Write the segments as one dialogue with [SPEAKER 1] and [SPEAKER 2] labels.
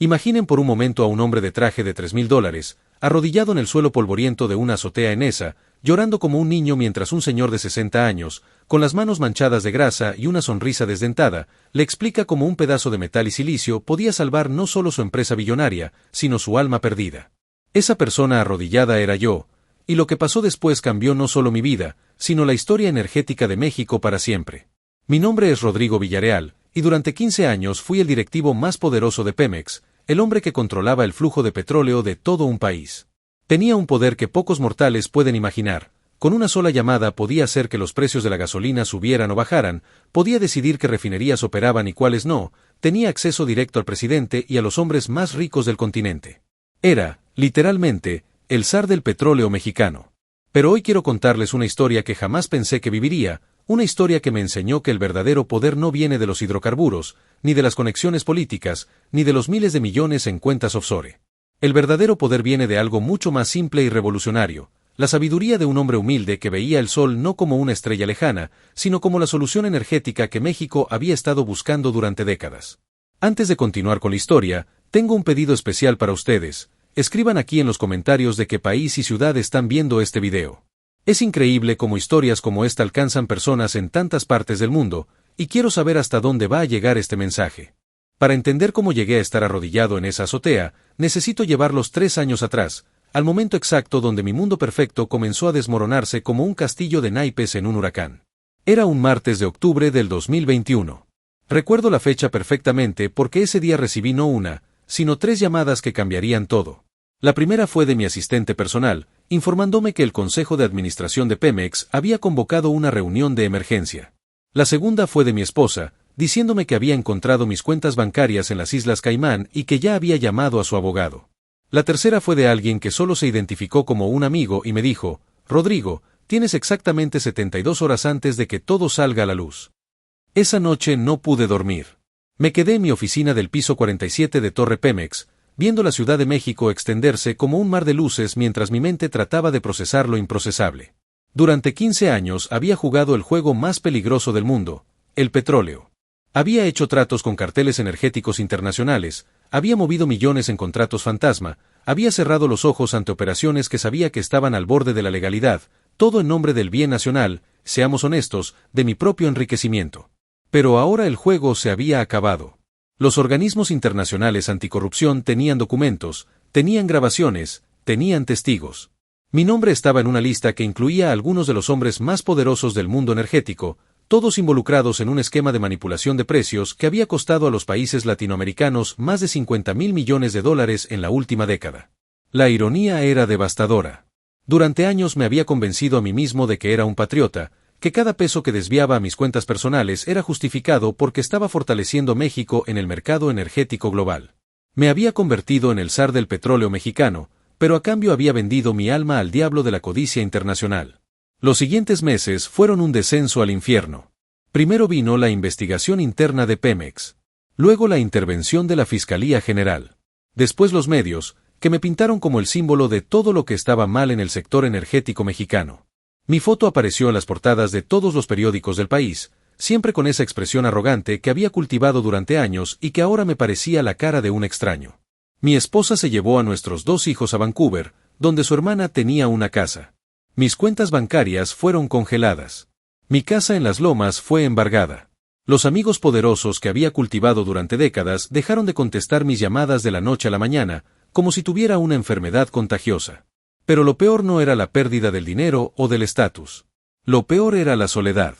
[SPEAKER 1] Imaginen por un momento a un hombre de traje de $3.000, arrodillado en el suelo polvoriento de una azotea en esa, llorando como un niño mientras un señor de 60 años, con las manos manchadas de grasa y una sonrisa desdentada, le explica cómo un pedazo de metal y silicio podía salvar no solo su empresa billonaria, sino su alma perdida. Esa persona arrodillada era yo, y lo que pasó después cambió no solo mi vida, sino la historia energética de México para siempre. Mi nombre es Rodrigo Villarreal, y durante 15 años fui el directivo más poderoso de Pemex, el hombre que controlaba el flujo de petróleo de todo un país. Tenía un poder que pocos mortales pueden imaginar. Con una sola llamada podía hacer que los precios de la gasolina subieran o bajaran, podía decidir qué refinerías operaban y cuáles no, tenía acceso directo al presidente y a los hombres más ricos del continente. Era, literalmente, el zar del petróleo mexicano. Pero hoy quiero contarles una historia que jamás pensé que viviría, una historia que me enseñó que el verdadero poder no viene de los hidrocarburos, ni de las conexiones políticas, ni de los miles de millones en cuentas offshore. El verdadero poder viene de algo mucho más simple y revolucionario, la sabiduría de un hombre humilde que veía el sol no como una estrella lejana, sino como la solución energética que México había estado buscando durante décadas. Antes de continuar con la historia, tengo un pedido especial para ustedes. Escriban aquí en los comentarios de qué país y ciudad están viendo este video. Es increíble cómo historias como esta alcanzan personas en tantas partes del mundo, y quiero saber hasta dónde va a llegar este mensaje. Para entender cómo llegué a estar arrodillado en esa azotea, necesito llevarlos 3 años atrás, al momento exacto donde mi mundo perfecto comenzó a desmoronarse como un castillo de naipes en un huracán. Era un martes de octubre del 2021. Recuerdo la fecha perfectamente porque ese día recibí no una, sino 3 llamadas que cambiarían todo. La primera fue de mi asistente personal, informándome que el Consejo de Administración de Pemex había convocado una reunión de emergencia. La segunda fue de mi esposa, diciéndome que había encontrado mis cuentas bancarias en las Islas Caimán y que ya había llamado a su abogado. La tercera fue de alguien que solo se identificó como un amigo y me dijo: Rodrigo, tienes exactamente 72 horas antes de que todo salga a la luz. Esa noche no pude dormir. Me quedé en mi oficina del piso 47 de Torre Pemex, viendo la Ciudad de México extenderse como un mar de luces mientras mi mente trataba de procesar lo improcesable. Durante 15 años había jugado el juego más peligroso del mundo, el petróleo. Había hecho tratos con carteles energéticos internacionales, había movido millones en contratos fantasma, había cerrado los ojos ante operaciones que sabía que estaban al borde de la legalidad, todo en nombre del bien nacional, seamos honestos, de mi propio enriquecimiento. Pero ahora el juego se había acabado. Los organismos internacionales anticorrupción tenían documentos, tenían grabaciones, tenían testigos. Mi nombre estaba en una lista que incluía a algunos de los hombres más poderosos del mundo energético, todos involucrados en un esquema de manipulación de precios que había costado a los países latinoamericanos más de $50.000 millones en la última década. La ironía era devastadora. Durante años me había convencido a mí mismo de que era un patriota, que cada peso que desviaba a mis cuentas personales era justificado porque estaba fortaleciendo México en el mercado energético global. Me había convertido en el zar del petróleo mexicano, pero a cambio había vendido mi alma al diablo de la codicia internacional. Los siguientes meses fueron un descenso al infierno. Primero vino la investigación interna de Pemex. Luego la intervención de la Fiscalía General. Después los medios, que me pintaron como el símbolo de todo lo que estaba mal en el sector energético mexicano. Mi foto apareció en las portadas de todos los periódicos del país, siempre con esa expresión arrogante que había cultivado durante años y que ahora me parecía la cara de un extraño. Mi esposa se llevó a nuestros 2 hijos a Vancouver, donde su hermana tenía una casa. Mis cuentas bancarias fueron congeladas. Mi casa en Las Lomas fue embargada. Los amigos poderosos que había cultivado durante décadas dejaron de contestar mis llamadas de la noche a la mañana, como si tuviera una enfermedad contagiosa. Pero lo peor no era la pérdida del dinero o del estatus. Lo peor era la soledad.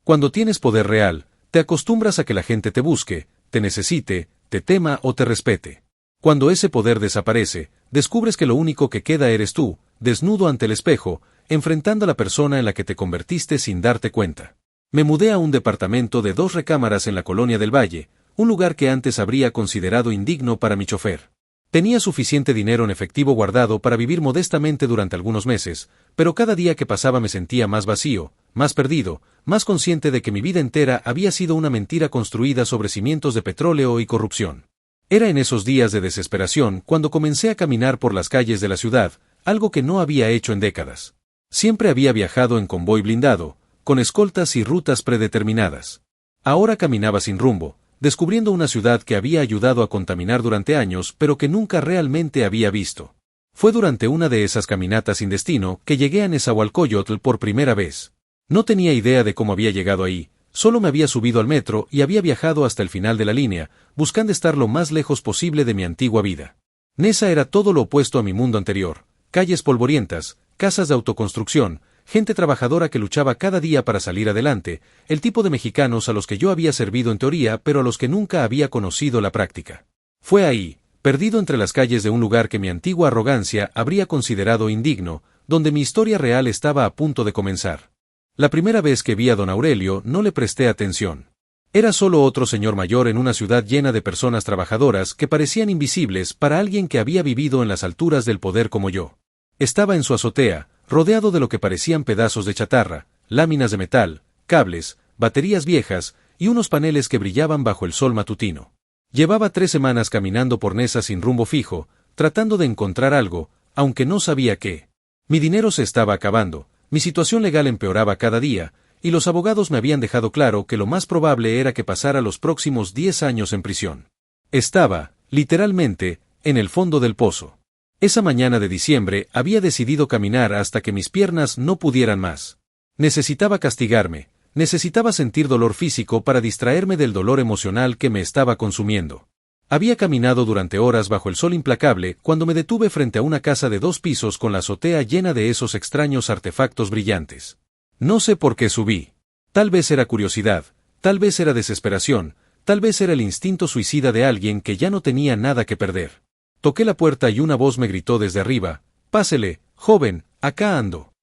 [SPEAKER 1] Cuando tienes poder real, te acostumbras a que la gente te busque, te necesite, te tema o te respete. Cuando ese poder desaparece, descubres que lo único que queda eres tú, desnudo ante el espejo, enfrentando a la persona en la que te convertiste sin darte cuenta. Me mudé a un departamento de 2 recámaras en la Colonia del Valle, un lugar que antes habría considerado indigno para mi chofer. Tenía suficiente dinero en efectivo guardado para vivir modestamente durante algunos meses, pero cada día que pasaba me sentía más vacío, más perdido, más consciente de que mi vida entera había sido una mentira construida sobre cimientos de petróleo y corrupción. Era en esos días de desesperación cuando comencé a caminar por las calles de la ciudad, algo que no había hecho en décadas. Siempre había viajado en convoy blindado, con escoltas y rutas predeterminadas. Ahora caminaba sin rumbo, descubriendo una ciudad que había ayudado a contaminar durante años pero que nunca realmente había visto. Fue durante una de esas caminatas sin destino que llegué a Nezahualcóyotl por primera vez. No tenía idea de cómo había llegado ahí, solo me había subido al metro y había viajado hasta el final de la línea, buscando estar lo más lejos posible de mi antigua vida. Neza era todo lo opuesto a mi mundo anterior: calles polvorientas, casas de autoconstrucción, gente trabajadora que luchaba cada día para salir adelante, el tipo de mexicanos a los que yo había servido en teoría pero a los que nunca había conocido la práctica. Fue ahí, perdido entre las calles de un lugar que mi antigua arrogancia habría considerado indigno, donde mi historia real estaba a punto de comenzar. La primera vez que vi a don Aurelio no le presté atención. Era solo otro señor mayor en una ciudad llena de personas trabajadoras que parecían invisibles para alguien que había vivido en las alturas del poder como yo. Estaba en su azotea, rodeado de lo que parecían pedazos de chatarra, láminas de metal, cables, baterías viejas y unos paneles que brillaban bajo el sol matutino. Llevaba 3 semanas caminando por Neza sin rumbo fijo, tratando de encontrar algo, aunque no sabía qué. Mi dinero se estaba acabando, mi situación legal empeoraba cada día, y los abogados me habían dejado claro que lo más probable era que pasara los próximos 10 años en prisión. Estaba, literalmente, en el fondo del pozo. Esa mañana de diciembre había decidido caminar hasta que mis piernas no pudieran más. Necesitaba castigarme, necesitaba sentir dolor físico para distraerme del dolor emocional que me estaba consumiendo. Había caminado durante horas bajo el sol implacable cuando me detuve frente a una casa de 2 pisos con la azotea llena de esos extraños artefactos brillantes. No sé por qué subí. Tal vez era curiosidad, tal vez era desesperación, tal vez era el instinto suicida de alguien que ya no tenía nada que perder. Toqué la puerta y una voz me gritó desde arriba: «Pásele, joven, acá ando».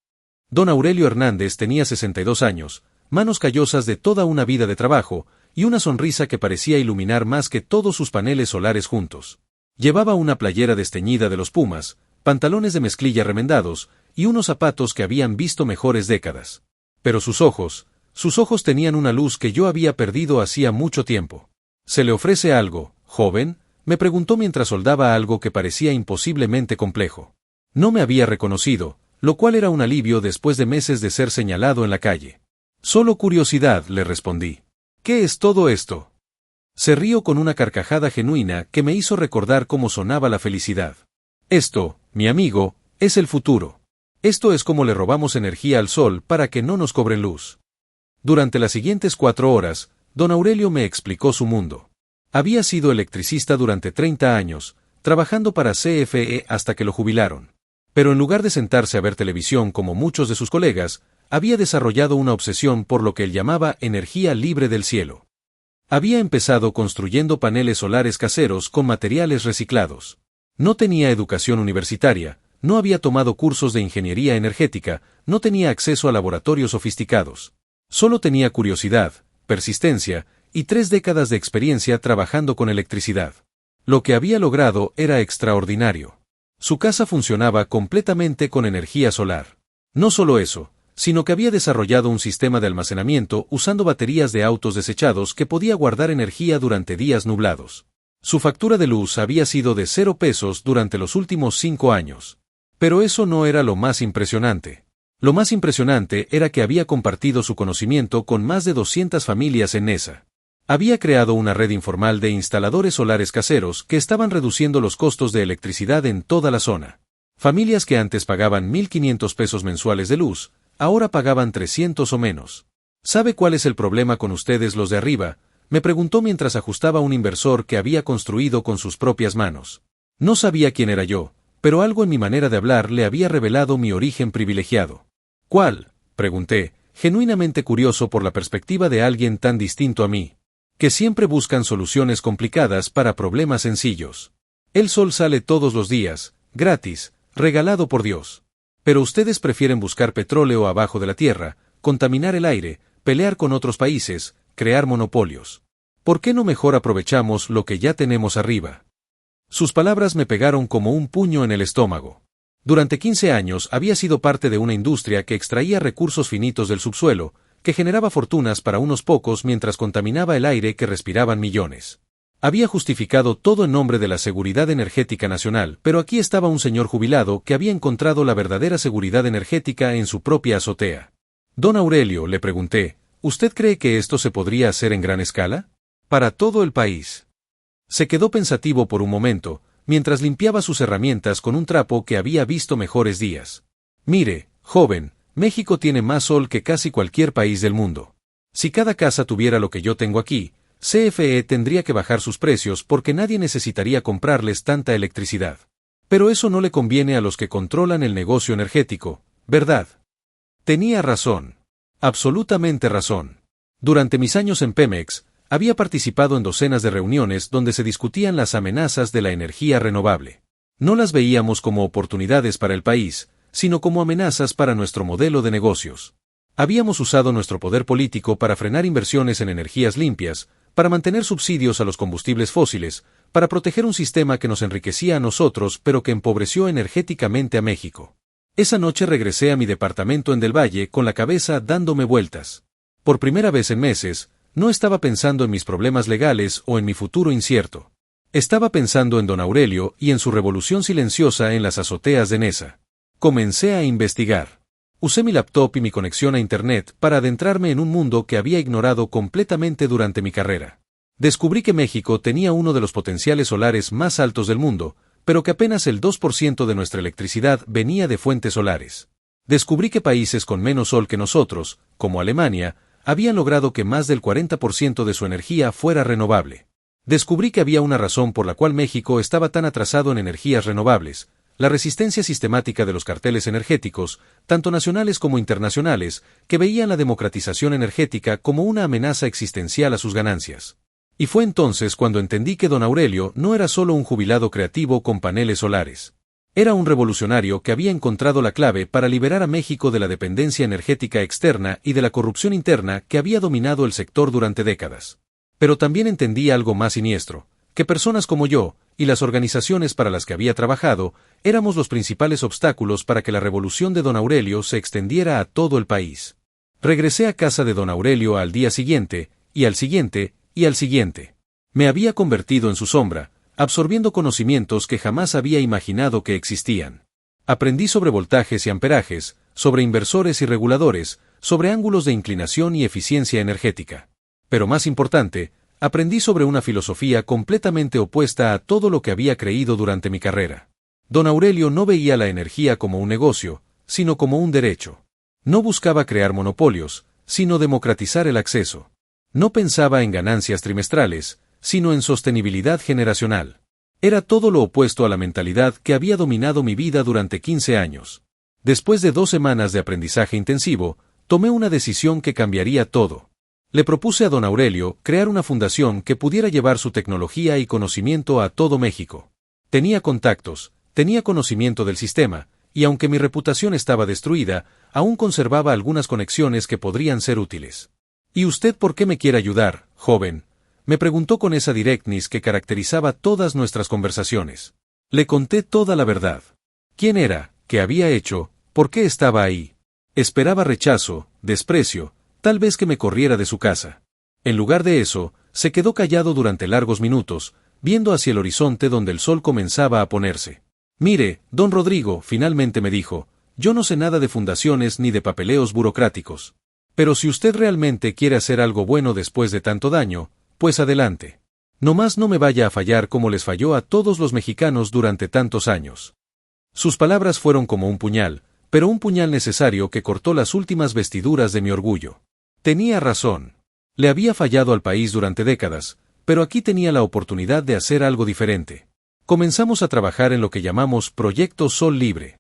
[SPEAKER 1] Don Aurelio Hernández tenía 62 años, manos callosas de toda una vida de trabajo, y una sonrisa que parecía iluminar más que todos sus paneles solares juntos. Llevaba una playera desteñida de los Pumas, pantalones de mezclilla remendados, y unos zapatos que habían visto mejores décadas. Pero sus ojos tenían una luz que yo había perdido hacía mucho tiempo. «¿Se le ofrece algo, joven?», me preguntó mientras soldaba algo que parecía imposiblemente complejo. No me había reconocido, lo cual era un alivio después de meses de ser señalado en la calle. «Solo curiosidad», le respondí. «¿Qué es todo esto?». Se rió con una carcajada genuina que me hizo recordar cómo sonaba la felicidad. «Esto, mi amigo, es el futuro. Esto es como le robamos energía al sol para que no nos cobren luz». Durante las siguientes 4 horas, don Aurelio me explicó su mundo. Había sido electricista durante 30 años, trabajando para CFE hasta que lo jubilaron. Pero en lugar de sentarse a ver televisión como muchos de sus colegas, había desarrollado una obsesión por lo que él llamaba energía libre del cielo. Había empezado construyendo paneles solares caseros con materiales reciclados. No tenía educación universitaria, no había tomado cursos de ingeniería energética, no tenía acceso a laboratorios sofisticados. Solo tenía curiosidad, persistencia, y 3 décadas de experiencia trabajando con electricidad. Lo que había logrado era extraordinario. Su casa funcionaba completamente con energía solar. No solo eso, sino que había desarrollado un sistema de almacenamiento usando baterías de autos desechados que podía guardar energía durante días nublados. Su factura de luz había sido de 0 pesos durante los últimos 5 años. Pero eso no era lo más impresionante. Lo más impresionante era que había compartido su conocimiento con más de 200 familias en Neza. Había creado una red informal de instaladores solares caseros que estaban reduciendo los costos de electricidad en toda la zona. Familias que antes pagaban 1.500 pesos mensuales de luz, ahora pagaban 300 o menos. ¿Sabe cuál es el problema con ustedes los de arriba?, me preguntó mientras ajustaba un inversor que había construido con sus propias manos. No sabía quién era yo, pero algo en mi manera de hablar le había revelado mi origen privilegiado. ¿Cuál?, pregunté, genuinamente curioso por la perspectiva de alguien tan distinto a mí. Que siempre buscan soluciones complicadas para problemas sencillos. El sol sale todos los días, gratis, regalado por Dios. Pero ustedes prefieren buscar petróleo abajo de la tierra, contaminar el aire, pelear con otros países, crear monopolios. ¿Por qué no mejor aprovechamos lo que ya tenemos arriba? Sus palabras me pegaron como un puño en el estómago. Durante 15 años había sido parte de una industria que extraía recursos finitos del subsuelo, que generaba fortunas para unos pocos mientras contaminaba el aire que respiraban millones. Había justificado todo en nombre de la seguridad energética nacional, pero aquí estaba un señor jubilado que había encontrado la verdadera seguridad energética en su propia azotea. Don Aurelio, le pregunté, ¿usted cree que esto se podría hacer en gran escala? Para todo el país. Se quedó pensativo por un momento, mientras limpiaba sus herramientas con un trapo que había visto mejores días. Mire, joven, México tiene más sol que casi cualquier país del mundo. Si cada casa tuviera lo que yo tengo aquí, CFE tendría que bajar sus precios porque nadie necesitaría comprarles tanta electricidad. Pero eso no le conviene a los que controlan el negocio energético, ¿verdad? Tenía razón. Absolutamente razón. Durante mis años en Pemex, había participado en docenas de reuniones donde se discutían las amenazas de la energía renovable. No las veíamos como oportunidades para el país, sino como amenazas para nuestro modelo de negocios. Habíamos usado nuestro poder político para frenar inversiones en energías limpias, para mantener subsidios a los combustibles fósiles, para proteger un sistema que nos enriquecía a nosotros pero que empobreció energéticamente a México. Esa noche regresé a mi departamento en Del Valle con la cabeza dándome vueltas. Por primera vez en meses, no estaba pensando en mis problemas legales o en mi futuro incierto. Estaba pensando en don Aurelio y en su revolución silenciosa en las azoteas de Nesa. Comencé a investigar. Usé mi laptop y mi conexión a Internet para adentrarme en un mundo que había ignorado completamente durante mi carrera. Descubrí que México tenía uno de los potenciales solares más altos del mundo, pero que apenas el 2% de nuestra electricidad venía de fuentes solares. Descubrí que países con menos sol que nosotros, como Alemania, habían logrado que más del 40% de su energía fuera renovable. Descubrí que había una razón por la cual México estaba tan atrasado en energías renovables: la resistencia sistemática de los carteles energéticos, tanto nacionales como internacionales, que veían la democratización energética como una amenaza existencial a sus ganancias. Y fue entonces cuando entendí que don Aurelio no era solo un jubilado creativo con paneles solares. Era un revolucionario que había encontrado la clave para liberar a México de la dependencia energética externa y de la corrupción interna que había dominado el sector durante décadas. Pero también entendí algo más siniestro: que personas como yo, y las organizaciones para las que había trabajado, éramos los principales obstáculos para que la revolución de don Aurelio se extendiera a todo el país. Regresé a casa de don Aurelio al día siguiente, y al siguiente, y al siguiente. Me había convertido en su sombra, absorbiendo conocimientos que jamás había imaginado que existían. Aprendí sobre voltajes y amperajes, sobre inversores y reguladores, sobre ángulos de inclinación y eficiencia energética. Pero más importante, aprendí sobre una filosofía completamente opuesta a todo lo que había creído durante mi carrera. Don Aurelio no veía la energía como un negocio, sino como un derecho. No buscaba crear monopolios, sino democratizar el acceso. No pensaba en ganancias trimestrales, sino en sostenibilidad generacional. Era todo lo opuesto a la mentalidad que había dominado mi vida durante 15 años. Después de 2 semanas de aprendizaje intensivo, tomé una decisión que cambiaría todo. Le propuse a don Aurelio crear una fundación que pudiera llevar su tecnología y conocimiento a todo México. Tenía contactos, tenía conocimiento del sistema, y aunque mi reputación estaba destruida, aún conservaba algunas conexiones que podrían ser útiles. ¿Y usted por qué me quiere ayudar, joven?, me preguntó con esa directness que caracterizaba todas nuestras conversaciones. Le conté toda la verdad. ¿Quién era? ¿Qué había hecho? ¿Por qué estaba ahí? Esperaba rechazo, desprecio, tal vez que me corriera de su casa. En lugar de eso, se quedó callado durante largos minutos, viendo hacia el horizonte donde el sol comenzaba a ponerse. Mire, don Rodrigo, finalmente me dijo, yo no sé nada de fundaciones ni de papeleos burocráticos. Pero si usted realmente quiere hacer algo bueno después de tanto daño, pues adelante. Nomás no me vaya a fallar como les falló a todos los mexicanos durante tantos años. Sus palabras fueron como un puñal, pero un puñal necesario que cortó las últimas vestiduras de mi orgullo. Tenía razón. Le había fallado al país durante décadas, pero aquí tenía la oportunidad de hacer algo diferente. Comenzamos a trabajar en lo que llamamos Proyecto Sol Libre.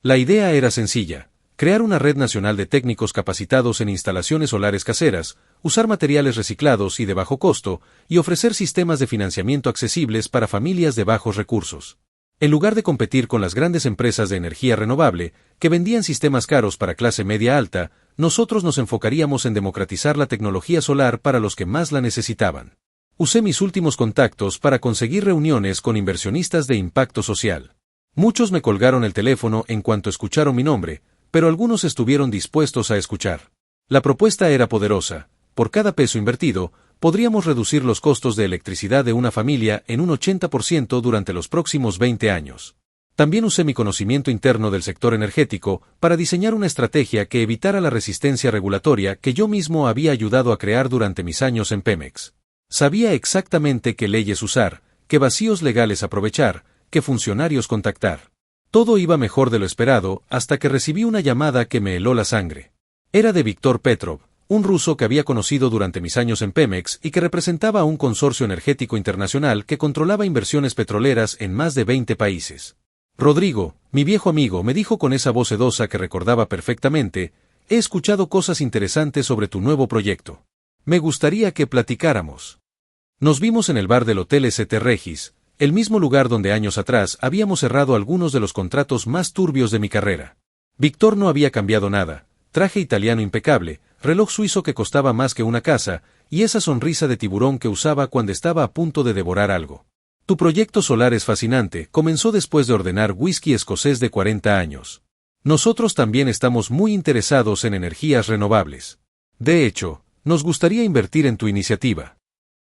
[SPEAKER 1] La idea era sencilla: crear una red nacional de técnicos capacitados en instalaciones solares caseras, usar materiales reciclados y de bajo costo, y ofrecer sistemas de financiamiento accesibles para familias de bajos recursos. En lugar de competir con las grandes empresas de energía renovable, que vendían sistemas caros para clase media alta, nosotros nos enfocaríamos en democratizar la tecnología solar para los que más la necesitaban. Usé mis últimos contactos para conseguir reuniones con inversionistas de impacto social. Muchos me colgaron el teléfono en cuanto escucharon mi nombre, pero algunos estuvieron dispuestos a escuchar. La propuesta era poderosa: por cada peso invertido, podríamos reducir los costos de electricidad de una familia en un 80% durante los próximos 20 años. También usé mi conocimiento interno del sector energético para diseñar una estrategia que evitara la resistencia regulatoria que yo mismo había ayudado a crear durante mis años en Pemex. Sabía exactamente qué leyes usar, qué vacíos legales aprovechar, qué funcionarios contactar. Todo iba mejor de lo esperado hasta que recibí una llamada que me heló la sangre. Era de Víctor Petrov, un ruso que había conocido durante mis años en Pemex y que representaba a un consorcio energético internacional que controlaba inversiones petroleras en más de 20 países. Rodrigo, mi viejo amigo, me dijo con esa voz sedosa que recordaba perfectamente, he escuchado cosas interesantes sobre tu nuevo proyecto. Me gustaría que platicáramos. Nos vimos en el bar del Hotel St. Regis, el mismo lugar donde años atrás habíamos cerrado algunos de los contratos más turbios de mi carrera. Víctor no había cambiado nada, traje italiano impecable, reloj suizo que costaba más que una casa, y esa sonrisa de tiburón que usaba cuando estaba a punto de devorar algo. Tu proyecto solar es fascinante, comenzó después de ordenar whisky escocés de 40 años. Nosotros también estamos muy interesados en energías renovables. De hecho, nos gustaría invertir en tu iniciativa.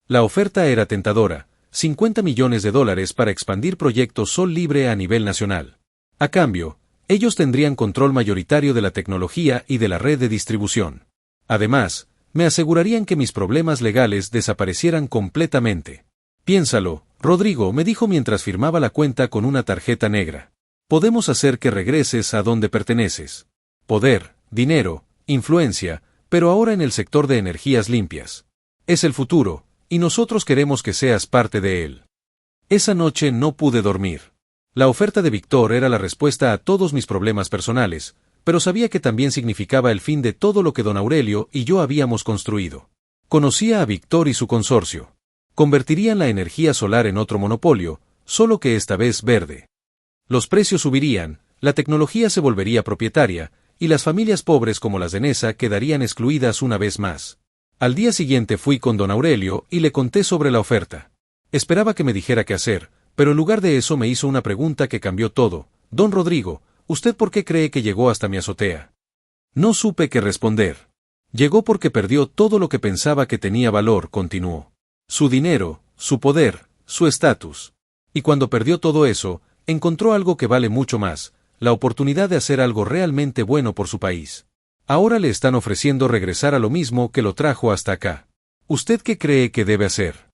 [SPEAKER 1] La oferta era tentadora, $50 millones para expandir proyectos Sol Libre a nivel nacional. A cambio, ellos tendrían control mayoritario de la tecnología y de la red de distribución. Además, me asegurarían que mis problemas legales desaparecieran completamente. Piénsalo, Rodrigo, me dijo mientras firmaba la cuenta con una tarjeta negra. Podemos hacer que regreses a donde perteneces. Poder, dinero, influencia, pero ahora en el sector de energías limpias. Es el futuro, y nosotros queremos que seas parte de él. Esa noche no pude dormir. La oferta de Víctor era la respuesta a todos mis problemas personales, pero sabía que también significaba el fin de todo lo que don Aurelio y yo habíamos construido. Conocía a Víctor y su consorcio. Convertirían la energía solar en otro monopolio, solo que esta vez verde. Los precios subirían, la tecnología se volvería propietaria, y las familias pobres como las de Nesa quedarían excluidas una vez más. Al día siguiente fui con don Aurelio y le conté sobre la oferta. Esperaba que me dijera qué hacer, pero en lugar de eso me hizo una pregunta que cambió todo. Don Rodrigo, ¿usted por qué cree que llegó hasta mi azotea? No supe qué responder. Llegó porque perdió todo lo que pensaba que tenía valor, continuó. Su dinero, su poder, su estatus. Y cuando perdió todo eso, encontró algo que vale mucho más, la oportunidad de hacer algo realmente bueno por su país. Ahora le están ofreciendo regresar a lo mismo que lo trajo hasta acá. ¿Usted qué cree que debe hacer?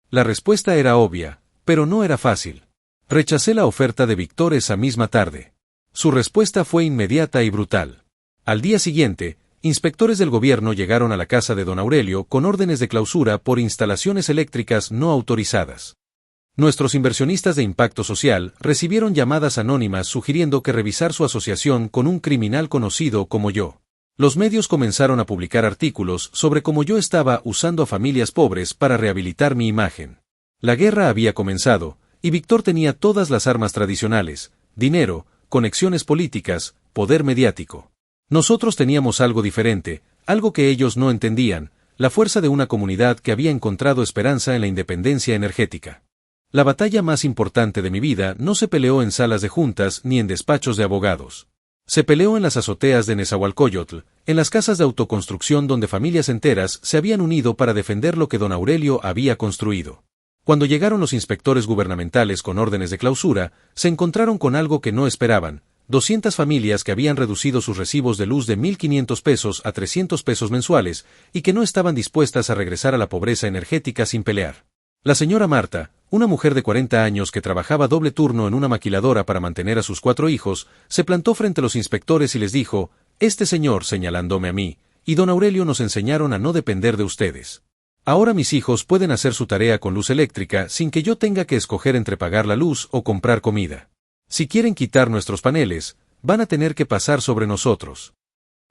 [SPEAKER 1] La respuesta era obvia, pero no era fácil. Rechacé la oferta de Víctor esa misma tarde. Su respuesta fue inmediata y brutal. Al día siguiente, inspectores del gobierno llegaron a la casa de don Aurelio con órdenes de clausura por instalaciones eléctricas no autorizadas. Nuestros inversionistas de impacto social recibieron llamadas anónimas sugiriendo que revisar su asociación con un criminal conocido como yo. Los medios comenzaron a publicar artículos sobre cómo yo estaba usando a familias pobres para rehabilitar mi imagen. La guerra había comenzado, y Víctor tenía todas las armas tradicionales, dinero, conexiones políticas, poder mediático. Nosotros teníamos algo diferente, algo que ellos no entendían, la fuerza de una comunidad que había encontrado esperanza en la independencia energética. La batalla más importante de mi vida no se peleó en salas de juntas ni en despachos de abogados. Se peleó en las azoteas de Nezahualcóyotl, en las casas de autoconstrucción donde familias enteras se habían unido para defender lo que don Aurelio había construido. Cuando llegaron los inspectores gubernamentales con órdenes de clausura, se encontraron con algo que no esperaban: 200 familias que habían reducido sus recibos de luz de $1,500 a $300 mensuales y que no estaban dispuestas a regresar a la pobreza energética sin pelear. La señora Marta, una mujer de 40 años que trabajaba doble turno en una maquiladora para mantener a sus 4 hijos, se plantó frente a los inspectores y les dijo: «Este señor», señalándome a mí, «y don Aurelio nos enseñaron a no depender de ustedes. Ahora mis hijos pueden hacer su tarea con luz eléctrica sin que yo tenga que escoger entre pagar la luz o comprar comida. Si quieren quitar nuestros paneles, van a tener que pasar sobre nosotros».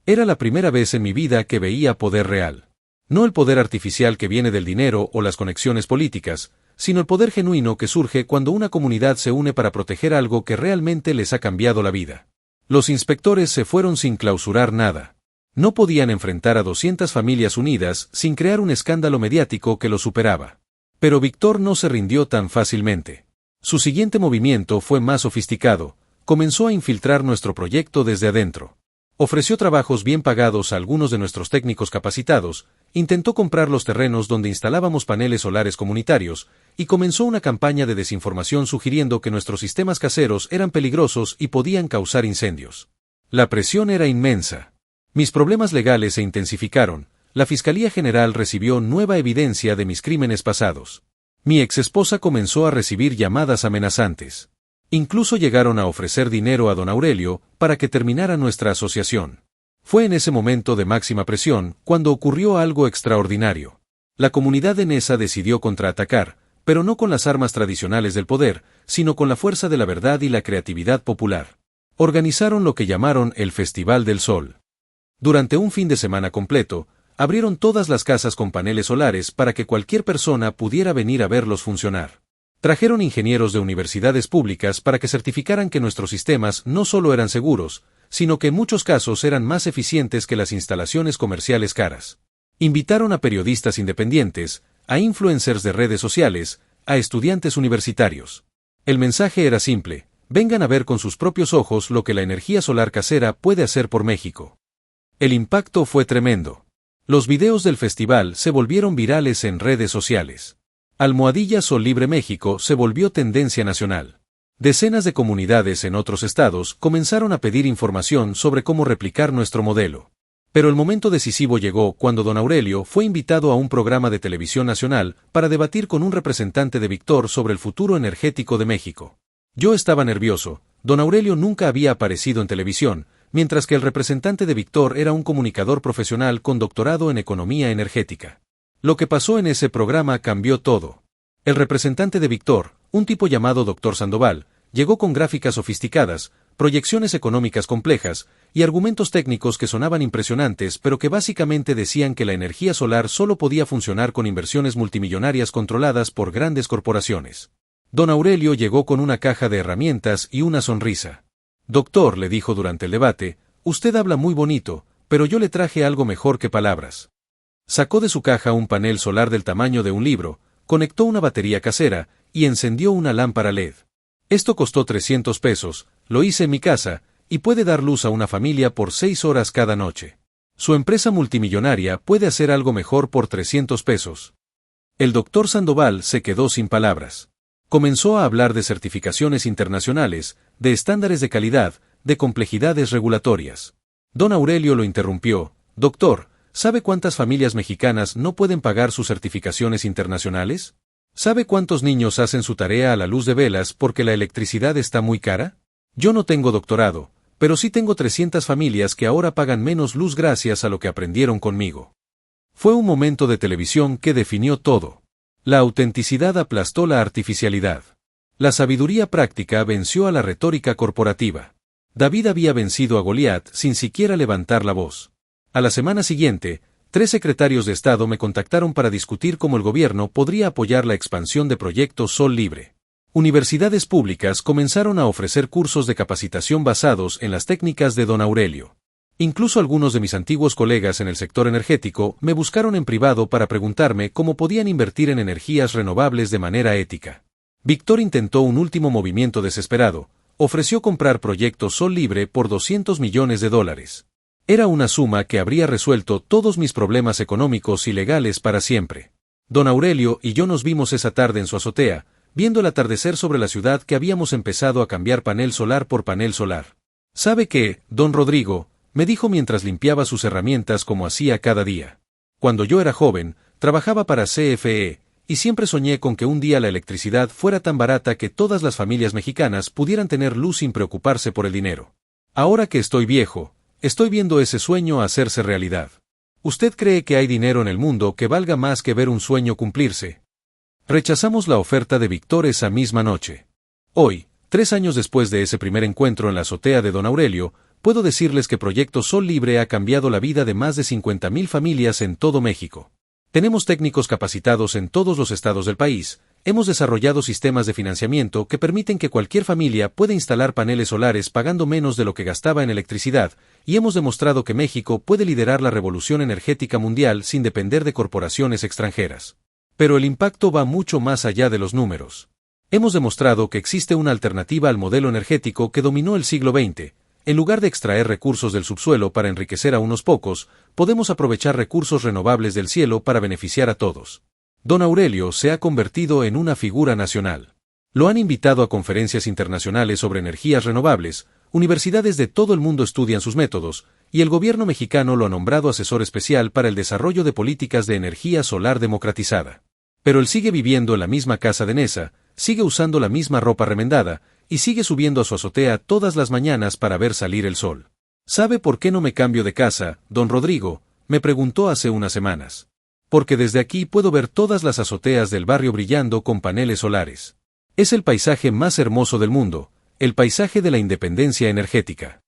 [SPEAKER 1] Era la primera vez en mi vida que veía poder real. No el poder artificial que viene del dinero o las conexiones políticas, sino el poder genuino que surge cuando una comunidad se une para proteger algo que realmente les ha cambiado la vida. Los inspectores se fueron sin clausurar nada. No podían enfrentar a 200 familias unidas sin crear un escándalo mediático que lo superaba. Pero Víctor no se rindió tan fácilmente. Su siguiente movimiento fue más sofisticado: comenzó a infiltrar nuestro proyecto desde adentro. Ofreció trabajos bien pagados a algunos de nuestros técnicos capacitados, intentó comprar los terrenos donde instalábamos paneles solares comunitarios, y comenzó una campaña de desinformación sugiriendo que nuestros sistemas caseros eran peligrosos y podían causar incendios. La presión era inmensa. Mis problemas legales se intensificaron, la Fiscalía General recibió nueva evidencia de mis crímenes pasados. Mi exesposa comenzó a recibir llamadas amenazantes. Incluso llegaron a ofrecer dinero a don Aurelio para que terminara nuestra asociación. Fue en ese momento de máxima presión cuando ocurrió algo extraordinario. La comunidad de Nesa decidió contraatacar, pero no con las armas tradicionales del poder, sino con la fuerza de la verdad y la creatividad popular. Organizaron lo que llamaron el Festival del Sol. Durante un fin de semana completo, abrieron todas las casas con paneles solares para que cualquier persona pudiera venir a verlos funcionar. Trajeron ingenieros de universidades públicas para que certificaran que nuestros sistemas no solo eran seguros, sino que en muchos casos eran más eficientes que las instalaciones comerciales caras. Invitaron a periodistas independientes, a influencers de redes sociales, a estudiantes universitarios. El mensaje era simple: vengan a ver con sus propios ojos lo que la energía solar casera puede hacer por México. El impacto fue tremendo. Los videos del festival se volvieron virales en redes sociales. Almohadilla Sol Libre México se volvió tendencia nacional. Decenas de comunidades en otros estados comenzaron a pedir información sobre cómo replicar nuestro modelo. Pero el momento decisivo llegó cuando don Aurelio fue invitado a un programa de televisión nacional para debatir con un representante de Victor sobre el futuro energético de México. Yo estaba nervioso. Don Aurelio nunca había aparecido en televisión, mientras que el representante de Victor era un comunicador profesional con doctorado en economía energética. Lo que pasó en ese programa cambió todo. El representante de Victor, un tipo llamado Dr. Sandoval, llegó con gráficas sofisticadas, proyecciones económicas complejas y argumentos técnicos que sonaban impresionantes, pero que básicamente decían que la energía solar solo podía funcionar con inversiones multimillonarias controladas por grandes corporaciones. Don Aurelio llegó con una caja de herramientas y una sonrisa. Doctor, le dijo durante el debate, usted habla muy bonito, pero yo le traje algo mejor que palabras. Sacó de su caja un panel solar del tamaño de un libro, conectó una batería casera y encendió una lámpara LED. Esto costó 300 pesos, lo hice en mi casa, y puede dar luz a una familia por 6 horas cada noche. Su empresa multimillonaria puede hacer algo mejor por 300 pesos. El doctor Sandoval se quedó sin palabras. Comenzó a hablar de certificaciones internacionales, de estándares de calidad, de complejidades regulatorias. Don Aurelio lo interrumpió: doctor, ¿sabe cuántas familias mexicanas no pueden pagar sus certificaciones internacionales? ¿Sabe cuántos niños hacen su tarea a la luz de velas porque la electricidad está muy cara? Yo no tengo doctorado, pero sí tengo 300 familias que ahora pagan menos luz gracias a lo que aprendieron conmigo. Fue un momento de televisión que definió todo. La autenticidad aplastó la artificialidad. La sabiduría práctica venció a la retórica corporativa. David había vencido a Goliat sin siquiera levantar la voz. A la semana siguiente, 3 secretarios de Estado me contactaron para discutir cómo el gobierno podría apoyar la expansión de Proyecto Sol Libre. Universidades públicas comenzaron a ofrecer cursos de capacitación basados en las técnicas de don Aurelio. Incluso algunos de mis antiguos colegas en el sector energético me buscaron en privado para preguntarme cómo podían invertir en energías renovables de manera ética. Victor intentó un último movimiento desesperado: ofreció comprar Proyecto Sol Libre por $200 millones. Era una suma que habría resuelto todos mis problemas económicos y legales para siempre. Don Aurelio y yo nos vimos esa tarde en su azotea, viendo el atardecer sobre la ciudad que habíamos empezado a cambiar panel solar por panel solar. ¿Sabe qué, don Rodrigo?, me dijo mientras limpiaba sus herramientas como hacía cada día. Cuando yo era joven, trabajaba para CFE, y siempre soñé con que un día la electricidad fuera tan barata que todas las familias mexicanas pudieran tener luz sin preocuparse por el dinero. Ahora que estoy viejo, estoy viendo ese sueño hacerse realidad. ¿Usted cree que hay dinero en el mundo que valga más que ver un sueño cumplirse? Rechazamos la oferta de Victor esa misma noche. Hoy, 3 años después de ese primer encuentro en la azotea de don Aurelio, puedo decirles que Proyecto Sol Libre ha cambiado la vida de más de 50,000 familias en todo México. Tenemos técnicos capacitados en todos los estados del país, hemos desarrollado sistemas de financiamiento que permiten que cualquier familia pueda instalar paneles solares pagando menos de lo que gastaba en electricidad, y hemos demostrado que México puede liderar la revolución energética mundial sin depender de corporaciones extranjeras. Pero el impacto va mucho más allá de los números. Hemos demostrado que existe una alternativa al modelo energético que dominó el siglo XX. En lugar de extraer recursos del subsuelo para enriquecer a unos pocos, podemos aprovechar recursos renovables del cielo para beneficiar a todos. Don Aurelio se ha convertido en una figura nacional. Lo han invitado a conferencias internacionales sobre energías renovables, universidades de todo el mundo estudian sus métodos, y el gobierno mexicano lo ha nombrado asesor especial para el desarrollo de políticas de energía solar democratizada. Pero él sigue viviendo en la misma casa de Nesa, sigue usando la misma ropa remendada, y sigue subiendo a su azotea todas las mañanas para ver salir el sol. ¿Sabe por qué no me cambio de casa, don Rodrigo?, me preguntó hace unas semanas. Porque desde aquí puedo ver todas las azoteas del barrio brillando con paneles solares. Es el paisaje más hermoso del mundo, el paisaje de la independencia energética.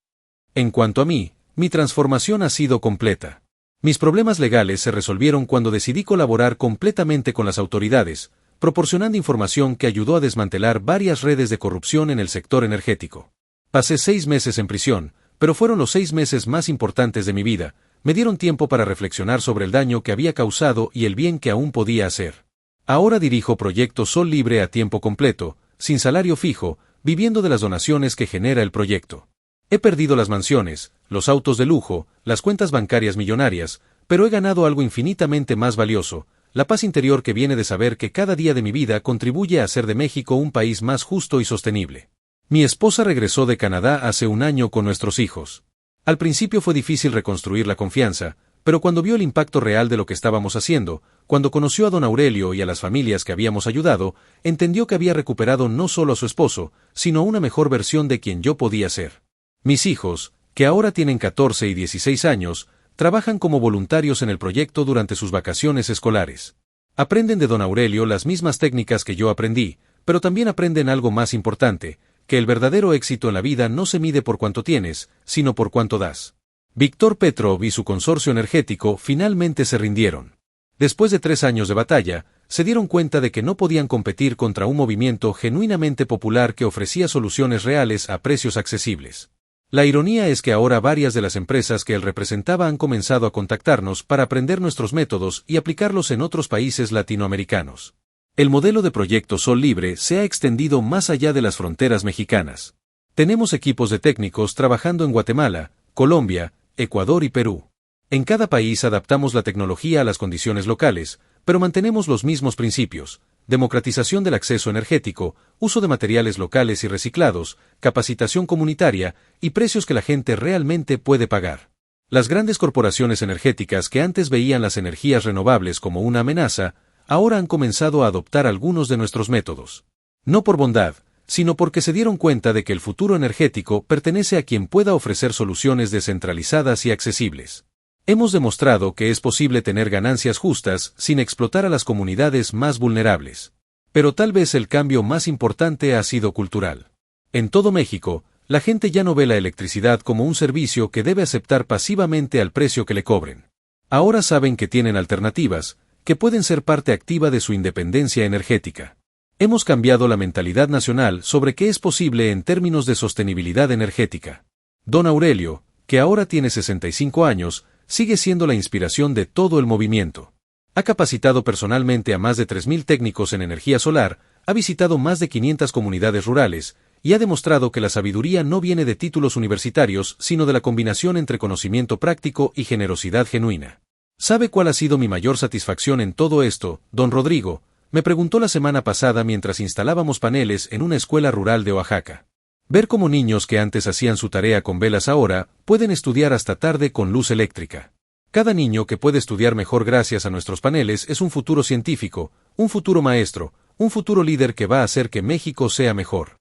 [SPEAKER 1] En cuanto a mí, mi transformación ha sido completa. Mis problemas legales se resolvieron cuando decidí colaborar completamente con las autoridades, proporcionando información que ayudó a desmantelar varias redes de corrupción en el sector energético. Pasé 6 meses en prisión, pero fueron los 6 meses más importantes de mi vida. Me dieron tiempo para reflexionar sobre el daño que había causado y el bien que aún podía hacer. Ahora dirijo Proyecto Sol Libre a tiempo completo, sin salario fijo, viviendo de las donaciones que genera el proyecto. He perdido las mansiones, los autos de lujo, las cuentas bancarias millonarias, pero he ganado algo infinitamente más valioso, la paz interior que viene de saber que cada día de mi vida contribuye a hacer de México un país más justo y sostenible. Mi esposa regresó de Canadá hace un año con nuestros hijos. Al principio fue difícil reconstruir la confianza, pero cuando vio el impacto real de lo que estábamos haciendo, cuando conoció a don Aurelio y a las familias que habíamos ayudado, entendió que había recuperado no solo a su esposo, sino a una mejor versión de quien yo podía ser. Mis hijos, que ahora tienen 14 y 16 años, trabajan como voluntarios en el proyecto durante sus vacaciones escolares. Aprenden de don Aurelio las mismas técnicas que yo aprendí, pero también aprenden algo más importante, que el verdadero éxito en la vida no se mide por cuánto tienes, sino por cuánto das. Víctor Petrov y su consorcio energético finalmente se rindieron. Después de 3 años de batalla, se dieron cuenta de que no podían competir contra un movimiento genuinamente popular que ofrecía soluciones reales a precios accesibles. La ironía es que ahora varias de las empresas que él representaba han comenzado a contactarnos para aprender nuestros métodos y aplicarlos en otros países latinoamericanos. El modelo de Proyecto Sol Libre se ha extendido más allá de las fronteras mexicanas. Tenemos equipos de técnicos trabajando en Guatemala, Colombia, Ecuador y Perú. En cada país adaptamos la tecnología a las condiciones locales, pero mantenemos los mismos principios: democratización del acceso energético, uso de materiales locales y reciclados, capacitación comunitaria y precios que la gente realmente puede pagar. Las grandes corporaciones energéticas que antes veían las energías renovables como una amenaza, ahora han comenzado a adoptar algunos de nuestros métodos. No por bondad, sino porque se dieron cuenta de que el futuro energético pertenece a quien pueda ofrecer soluciones descentralizadas y accesibles. Hemos demostrado que es posible tener ganancias justas sin explotar a las comunidades más vulnerables. Pero tal vez el cambio más importante ha sido cultural. En todo México, la gente ya no ve la electricidad como un servicio que debe aceptar pasivamente al precio que le cobren. Ahora saben que tienen alternativas, que pueden ser parte activa de su independencia energética. Hemos cambiado la mentalidad nacional sobre qué es posible en términos de sostenibilidad energética. Don Aurelio, que ahora tiene 65 años, sigue siendo la inspiración de todo el movimiento. Ha capacitado personalmente a más de 3.000 técnicos en energía solar, ha visitado más de 500 comunidades rurales, y ha demostrado que la sabiduría no viene de títulos universitarios, sino de la combinación entre conocimiento práctico y generosidad genuina. ¿Sabe cuál ha sido mi mayor satisfacción en todo esto, don Rodrigo?, me preguntó la semana pasada mientras instalábamos paneles en una escuela rural de Oaxaca. Ver cómo niños que antes hacían su tarea con velas ahora pueden estudiar hasta tarde con luz eléctrica. Cada niño que puede estudiar mejor gracias a nuestros paneles es un futuro científico, un futuro maestro, un futuro líder que va a hacer que México sea mejor.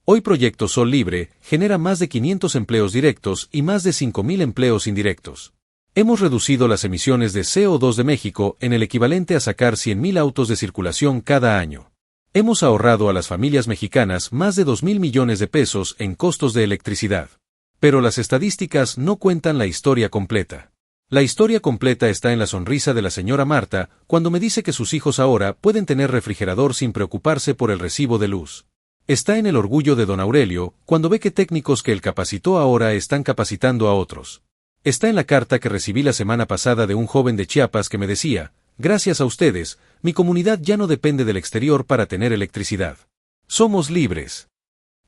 [SPEAKER 1] Hoy Proyecto Sol Libre genera más de 500 empleos directos y más de 5.000 empleos indirectos. Hemos reducido las emisiones de CO2 de México en el equivalente a sacar 100.000 autos de circulación cada año. Hemos ahorrado a las familias mexicanas más de 2.000 millones de pesos en costos de electricidad. Pero las estadísticas no cuentan la historia completa. La historia completa está en la sonrisa de la señora Marta cuando me dice que sus hijos ahora pueden tener refrigerador sin preocuparse por el recibo de luz. Está en el orgullo de don Aurelio cuando ve que técnicos que él capacitó ahora están capacitando a otros. Está en la carta que recibí la semana pasada de un joven de Chiapas que me decía: gracias a ustedes, mi comunidad ya no depende del exterior para tener electricidad. Somos libres.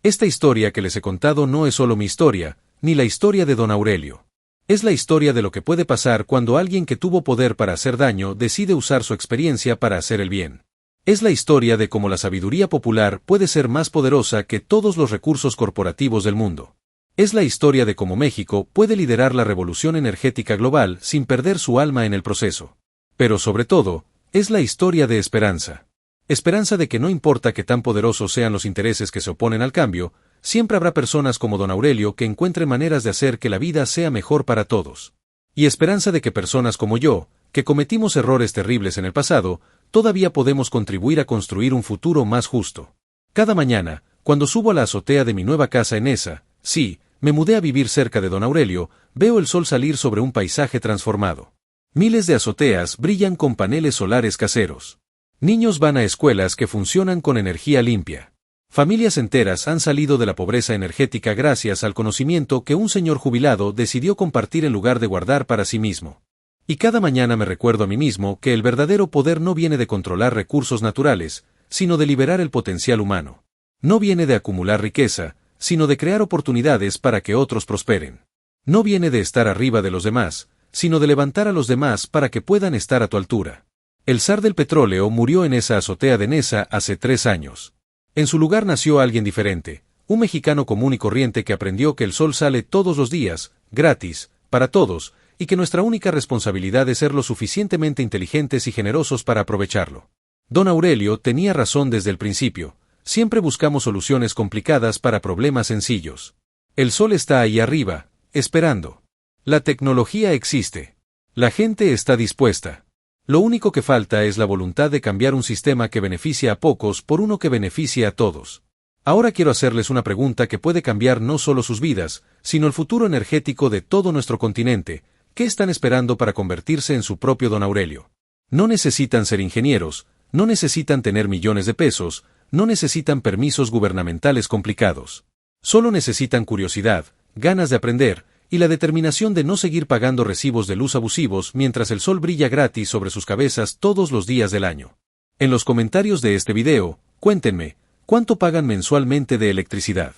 [SPEAKER 1] Esta historia que les he contado no es solo mi historia, ni la historia de don Aurelio. Es la historia de lo que puede pasar cuando alguien que tuvo poder para hacer daño decide usar su experiencia para hacer el bien. Es la historia de cómo la sabiduría popular puede ser más poderosa que todos los recursos corporativos del mundo. Es la historia de cómo México puede liderar la revolución energética global sin perder su alma en el proceso. Pero sobre todo, es la historia de esperanza. Esperanza de que no importa qué tan poderosos sean los intereses que se oponen al cambio, siempre habrá personas como don Aurelio que encuentren maneras de hacer que la vida sea mejor para todos. Y esperanza de que personas como yo, que cometimos errores terribles en el pasado, todavía podemos contribuir a construir un futuro más justo. Cada mañana, cuando subo a la azotea de mi nueva casa en Nesa, sí, me mudé a vivir cerca de don Aurelio, veo el sol salir sobre un paisaje transformado. Miles de azoteas brillan con paneles solares caseros. Niños van a escuelas que funcionan con energía limpia. Familias enteras han salido de la pobreza energética gracias al conocimiento que un señor jubilado decidió compartir en lugar de guardar para sí mismo. Y cada mañana me recuerdo a mí mismo que el verdadero poder no viene de controlar recursos naturales, sino de liberar el potencial humano. No viene de acumular riqueza, sino de crear oportunidades para que otros prosperen. No viene de estar arriba de los demás, sino de levantar a los demás para que puedan estar a tu altura. El zar del petróleo murió en esa azotea de Nesa hace 3 años. En su lugar nació alguien diferente, un mexicano común y corriente que aprendió que el sol sale todos los días, gratis, para todos, y que nuestra única responsabilidad es ser lo suficientemente inteligentes y generosos para aprovecharlo. Don Aurelio tenía razón desde el principio, siempre buscamos soluciones complicadas para problemas sencillos. El sol está ahí arriba, esperando. La tecnología existe. La gente está dispuesta. Lo único que falta es la voluntad de cambiar un sistema que beneficia a pocos por uno que beneficie a todos. Ahora quiero hacerles una pregunta que puede cambiar no solo sus vidas, sino el futuro energético de todo nuestro continente. ¿Qué están esperando para convertirse en su propio don Aurelio? No necesitan ser ingenieros, no necesitan tener millones de pesos, no necesitan permisos gubernamentales complicados. Solo necesitan curiosidad, ganas de aprender, y la determinación de no seguir pagando recibos de luz abusivos mientras el sol brilla gratis sobre sus cabezas todos los días del año. En los comentarios de este video, cuéntenme, ¿cuánto pagan mensualmente de electricidad?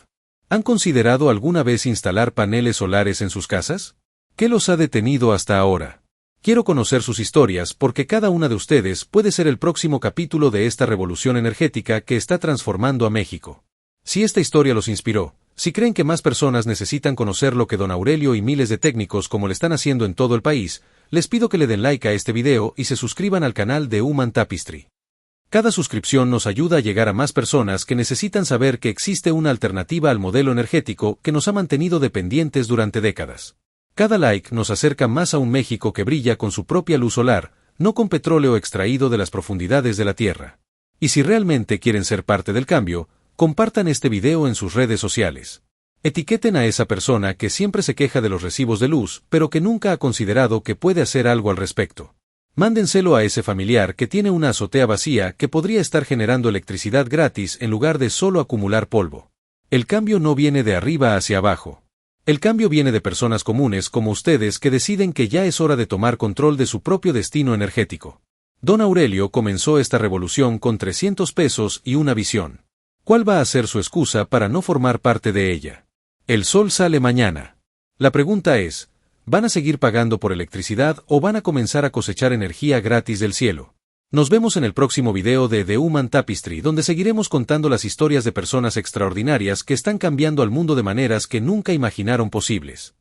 [SPEAKER 1] ¿Han considerado alguna vez instalar paneles solares en sus casas? ¿Qué los ha detenido hasta ahora? Quiero conocer sus historias porque cada una de ustedes puede ser el próximo capítulo de esta revolución energética que está transformando a México. Si esta historia los inspiró, si creen que más personas necesitan conocer lo que don Aurelio y miles de técnicos como le están haciendo en todo el país, les pido que le den like a este video y se suscriban al canal de Human Tapestry. Cada suscripción nos ayuda a llegar a más personas que necesitan saber que existe una alternativa al modelo energético que nos ha mantenido dependientes durante décadas. Cada like nos acerca más a un México que brilla con su propia luz solar, no con petróleo extraído de las profundidades de la tierra. Y si realmente quieren ser parte del cambio, compartan este video en sus redes sociales. Etiqueten a esa persona que siempre se queja de los recibos de luz, pero que nunca ha considerado que puede hacer algo al respecto. Mándenselo a ese familiar que tiene una azotea vacía que podría estar generando electricidad gratis en lugar de solo acumular polvo. El cambio no viene de arriba hacia abajo. El cambio viene de personas comunes como ustedes que deciden que ya es hora de tomar control de su propio destino energético. Don Aurelio comenzó esta revolución con 300 pesos y una visión. ¿Cuál va a ser su excusa para no formar parte de ella? El sol sale mañana. La pregunta es, ¿van a seguir pagando por electricidad o van a comenzar a cosechar energía gratis del cielo? Nos vemos en el próximo video de The Human Tapestry, donde seguiremos contando las historias de personas extraordinarias que están cambiando al mundo de maneras que nunca imaginaron posibles.